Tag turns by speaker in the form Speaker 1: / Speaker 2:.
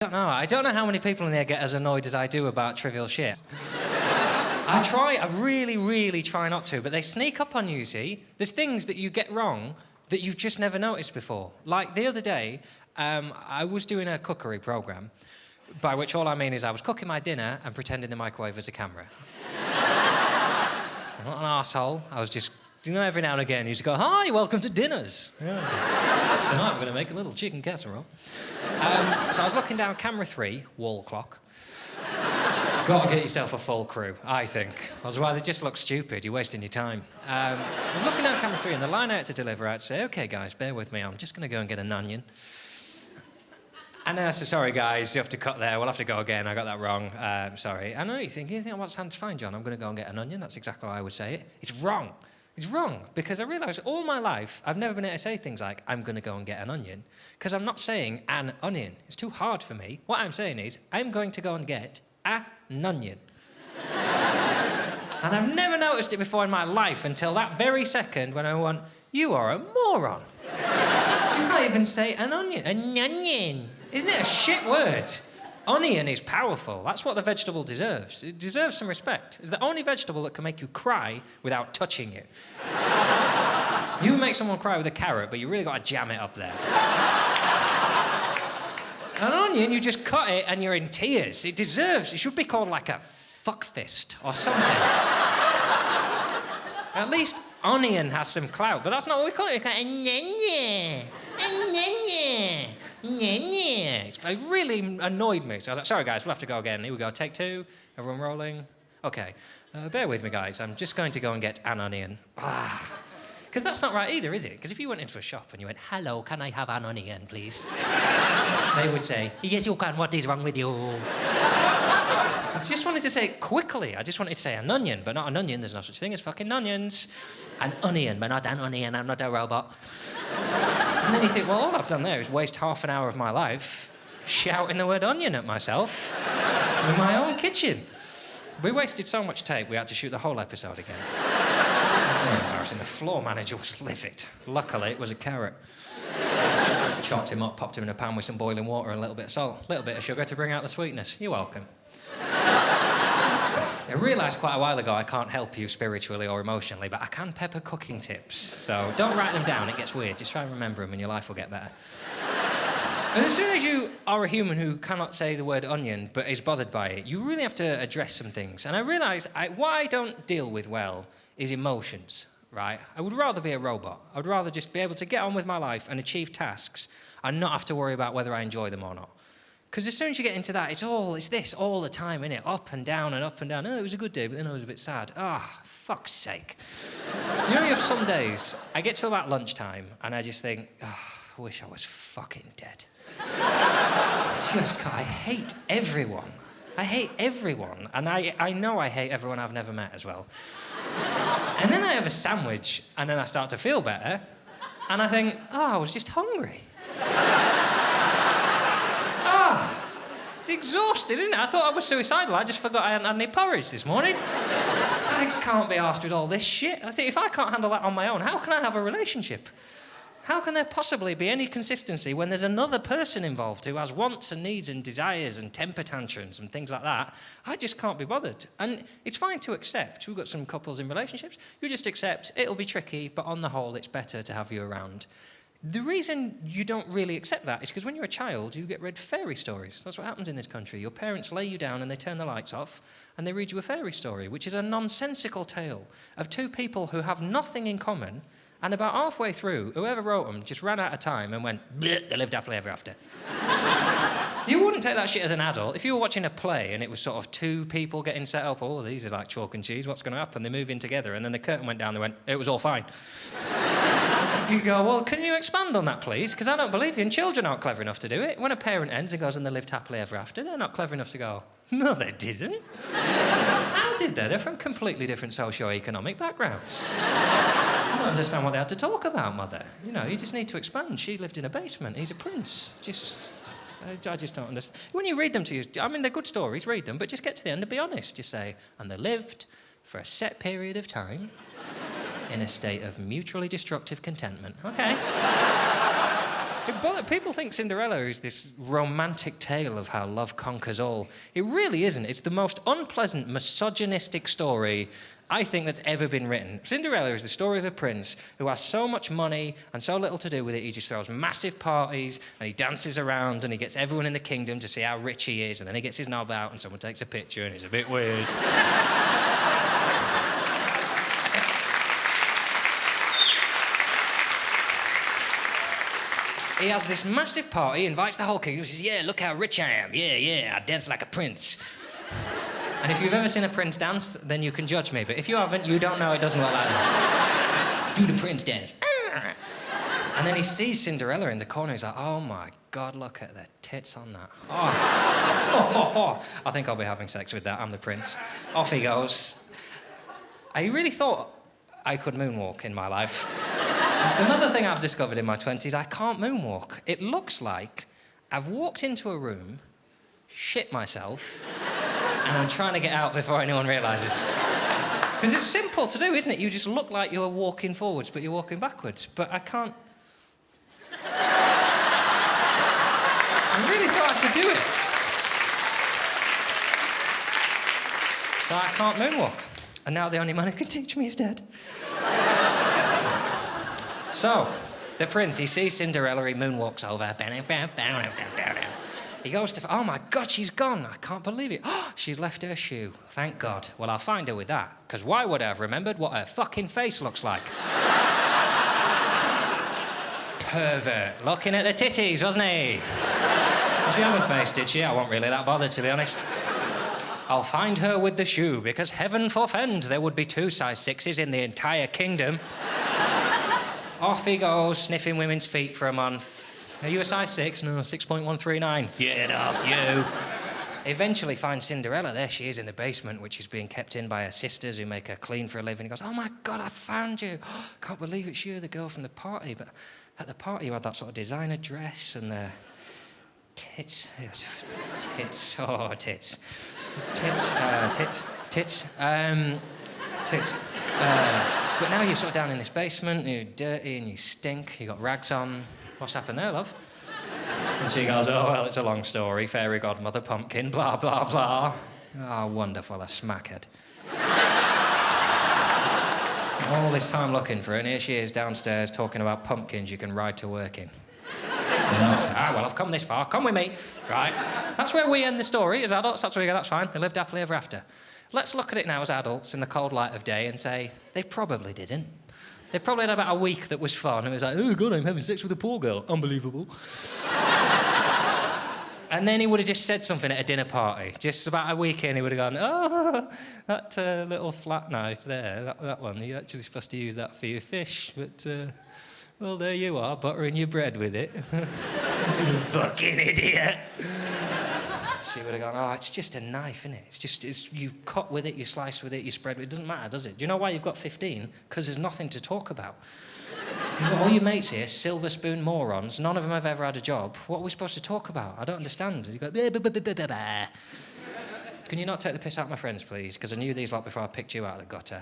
Speaker 1: I don't know how many people in here get as annoyed as I do about trivial shit. I really, really try not to, but they sneak up on you, see? There's things that you get wrong that you've just never noticed before. Like the other day, I was doing a cookery programme, by which all I mean is I was cooking my dinner and pretending the microwave was a camera. I'm not an arsehole. I was just, every now and again you just go, "Hi, welcome to dinners." Yeah. Tonight we're going to make a little chicken casserole. So I was looking down camera 3, wall clock. Got to get yourself a full crew, I think. Otherwise they just look stupid, you're wasting your time. I was looking down camera 3 and the line I had to deliver, I'd say, "OK, guys, bear with me, I'm just going to go and get an onion." And then I said, "Sorry, guys, you have to cut there, we'll have to go again, I got that wrong, sorry." And you think, "Well, that sounds fine, John, I'm going to go and get an onion." That's exactly how I would say it. It's wrong. It's wrong, because I realised all my life I've never been able to say things like, "I'm going to go and get an onion," because I'm not saying an onion. It's too hard for me. What I'm saying is, I'm going to go and get an onion. And I've never noticed it before in my life until that very second when I went, "You are a moron. You can't even say an onion. An onion. Isn't it a shit word? Onion is powerful. That's what the vegetable deserves. It deserves some respect. It's the only vegetable that can make you cry without touching it. You can make someone cry with a carrot, but you really got to jam it up there. An onion, you just cut it and you're in tears. It should be called like a fuck fist or something. At least onion has some clout, but that's not what we call it. We call it a it really annoyed me. So I was like, "Sorry, guys, we'll have to go again. Here we go, take 2. Everyone rolling. OK, bear with me, guys. I'm just going to go and get an onion." Because that's not right either, is it? Because if you went into a shop and you went, "Hello, can I have an onion, please?" They would say, "Yes, you can. What is wrong with you?" I just wanted to say it quickly. I just wanted to say an onion, but not an onion. There's no such thing as fucking onions. An onion, but not an onion. I'm not a robot. And then you think, well, all I've done there is waste half an hour of my life shouting the word onion at myself in my own kitchen. We wasted so much tape, we had to shoot the whole episode again. Very embarrassing. The floor manager was livid. Luckily, it was a carrot. Just chopped him up, popped him in a pan with some boiling water and a little bit of salt, a little bit of sugar to bring out the sweetness. You're welcome. I realised quite a while ago I can't help you spiritually or emotionally, but I can pepper cooking tips. So don't write them down, it gets weird. Just try and remember them and your life will get better. And as soon as you are a human who cannot say the word onion but is bothered by it, you really have to address some things. And I realised what I don't deal with well is emotions, right? I would rather be a robot. I would rather just be able to get on with my life and achieve tasks and not have to worry about whether I enjoy them or not. Because as soon as you get into that, it's this all the time, innit? Up and down and up and down. Oh, it was a good day, but then I was a bit sad. Fuck's sake. You have some days, I get to about lunchtime and I just think, I wish I was fucking dead. I hate everyone. I hate everyone. And I know I hate everyone I've never met as well. And then I have a sandwich and then I start to feel better and I think, I was just hungry. It's exhausting, isn't it? I thought I was suicidal. I just forgot I hadn't had any porridge this morning. I can't be arsed with all this shit. I think if I can't handle that on my own, how can I have a relationship? How can there possibly be any consistency when there's another person involved who has wants and needs and desires and temper tantrums and things like that? I just can't be bothered. And it's fine to accept. We've got some couples in relationships. You just accept it'll be tricky, but on the whole, it's better to have you around. The reason you don't really accept that is because when you're a child, you get read fairy stories. That's what happens in this country. Your parents lay you down and they turn the lights off and they read you a fairy story, which is a nonsensical tale of 2 people who have nothing in common, and about halfway through, whoever wrote them just ran out of time and went, "Bleh, they lived happily ever after." You wouldn't take that shit as an adult. If you were watching a play and it was sort of 2 people getting set up, these are like chalk and cheese, what's going to happen? They move in together and then the curtain went down, they went, "It was all fine." You go, well, can you expand on that, please? Because I don't believe you, and children aren't clever enough to do it. When a parent ends and goes, "And they lived happily ever after," they're not clever enough to go, "No, they didn't." How did they? They're from completely different socio-economic backgrounds. I don't understand what they had to talk about, mother. You just need to expand. She lived in a basement. He's a prince. I just don't understand. When you read them to you, they're good stories, read them, but just get to the end and be honest. Just say, "And they lived for a set period of time in a state of mutually destructive contentment." OK. People think Cinderella is this romantic tale of how love conquers all. It really isn't. It's the most unpleasant, misogynistic story I think that's ever been written. Cinderella is the story of a prince who has so much money and so little to do with it, he just throws massive parties and he dances around and he gets everyone in the kingdom to see how rich he is, and then he gets his knob out and someone takes a picture and it's a bit weird. He has this massive party, invites the whole kingdom, says, yeah, look how rich I am. Yeah, I dance like a prince. And if you've ever seen a prince dance, then you can judge me. But if you haven't, you don't know it doesn't look like this. Do the prince dance. And then he sees Cinderella in the corner. He's like, oh, my God, look at the tits on that. Oh. I think I'll be having sex with that. I'm the prince. Off he goes. I really thought I could moonwalk in my life. It's another thing I've discovered in my 20s. I can't moonwalk. It looks like I've walked into a room, shit myself, and I'm trying to get out before anyone realises. Because it's simple to do, isn't it? You just look like you're walking forwards, but you're walking backwards. But I can't... I really thought I could do it. So I can't moonwalk. And now the only man who can teach me is dead. So, the prince, he sees Cinderella, he moonwalks over. He goes to... Oh, my God, she's gone. I can't believe it. Oh, she's left her shoe. Thank God. Well, I'll find her with that. Because why would I have remembered what her fucking face looks like? Pervert. Looking at the titties, wasn't he? Did she have a face, did she? I wasn't really that bothered, to be honest. I'll find her with the shoe, because heaven forfend there would be 2 size 6s in the entire kingdom. Off he goes, sniffing women's feet for a month. Are you a size 6? No, 6.139. Get off, you. Eventually finds Cinderella. There she is in the basement, which is being kept in by her sisters who make her clean for a living. He goes, oh, my God, I found you. Can't believe it's you, the girl from the party. But at the party, you had that sort of designer dress and the tits. Tits. Oh, tits. Tits. But now you're sort of down in this basement, you're dirty and you stink, you got rags on. What's happened there, love? And she goes, oh, well, it's a long story. Fairy godmother, pumpkin, blah, blah, blah. Oh, wonderful, a smackhead. All this time looking for her, and here she is downstairs talking about pumpkins you can ride to work in. Well, I've come this far. Come with me. Right. That's where we end the story as adults. That's where we go, that's fine. They lived happily ever after. Let's look at it now as adults in the cold light of day and say, they probably didn't. They probably had about a week that was fun. It was like, oh, God, I'm having sex with a poor girl. Unbelievable. And then he would have just said something at a dinner party. Just about a week in, he would have gone, oh, that little flat knife there, that one, you're actually supposed to use that for your fish. But, well, there you are, buttering your bread with it. You fucking idiot. She would have gone, oh, it's just a knife, innit? It's you cut with it, you slice with it, you spread with it. It doesn't matter, does it? Do you know why you've got 15? Because there's nothing to talk about. You've got all your mates here, silver spoon morons. None of them have ever had a job. What are we supposed to talk about? I don't understand. You go, Can you not take the piss out of my friends, please? Because I knew these lot before I picked you out of the gutter.